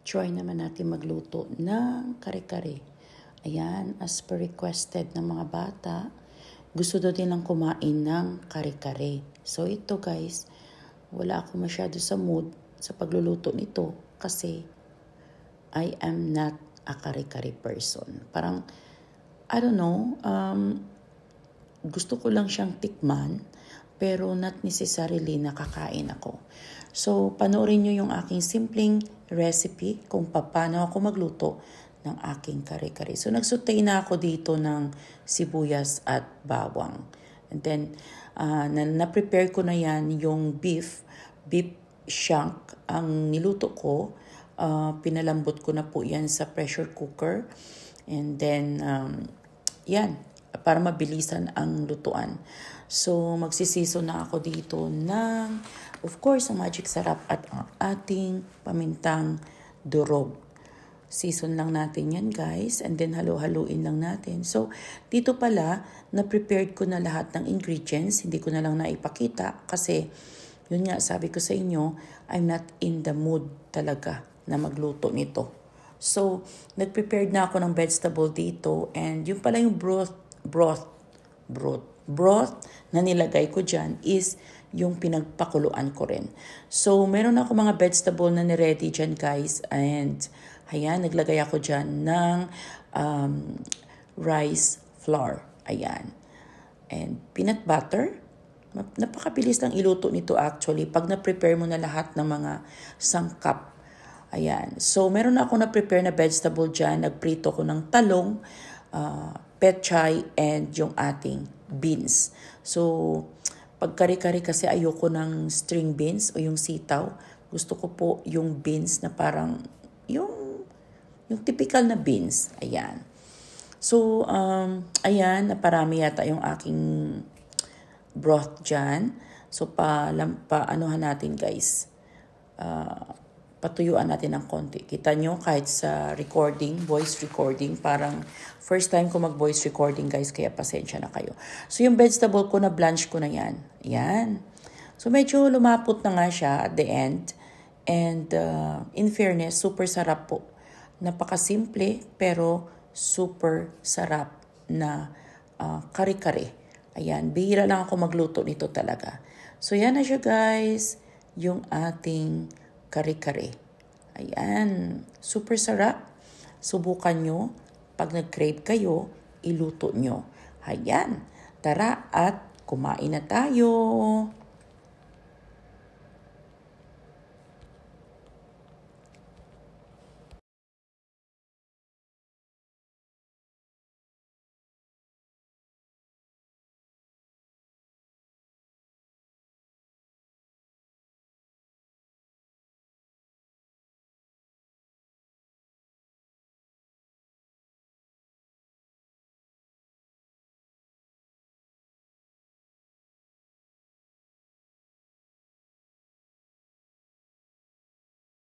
try naman natin magluto ng kare-kare. Ayan, as per requested ng mga bata, gusto daw nilang kumain ng kare-kare. So ito guys, wala ako masyado sa mood sa pagluluto nito kasi I am not a kare-kare person. Parang, I don't know, gusto ko lang siyang tikman pero not necessarily nakakain ako. So, panoorin nyo yung aking simpleng recipe kung paano ako magluto ng aking kare-kare. So, nagsutay na ako dito ng sibuyas at bawang. And then, na-prepare ko na yan yung beef shank. Ang niluto ko, pinalambot ko na po yan sa pressure cooker. And then, yan, para mabilisan ang lutuan. So, magsisiso na ako dito ng, of course, ang magic sarap at ang ating pamintang durog. Season lang natin yan, guys. And then, halo-haluin lang natin. So, dito pala, na-prepared ko na lahat ng ingredients. Hindi ko na lang naipakita kasi, yun nga, sabi ko sa inyo, I'm not in the mood talaga na magluto nito. So, nag-prepared na ako ng vegetable dito. And yung pala yung broth na nilagay ko dyan is yung pinagpakuluan ko rin. So, meron ako mga vegetable na ni-ready dyan, guys. And, ayan, naglagay ako dyan ng rice flour. Ayan. And peanut butter. Napakabilis lang iluto nito actually pag na-prepare mo na lahat ng mga sangkap. Ayan. So, meron ako na-prepare na vegetable dyan. Nagprito ko ng talong, pechay, and yung ating beans. So, pag kare-kare kasi ayoko ng string beans o yung sitaw. Gusto ko po yung beans na parang yung typical na beans. Ayan. So, ayan, naparami yata yung aking broth dyan. So, anuhan natin guys. Patuyuan natin ng konti. Kita nyo kahit sa recording, voice recording, parang first time ko mag-voice recording guys, kaya pasensya na kayo. So yung vegetable ko na blanch ko na yan. Yan. So medyo lumapot na nga siya at the end. And in fairness, super sarap po. Napakasimple pero super sarap na kare-kare. Ayan, bihira lang ako magluto nito talaga. So yan na siya guys, yung ating kare-kare. Ayan. Super sarap. Subukan nyo. Pag nag-crave kayo, iluto nyo. Ayan. Tara at kumain na tayo.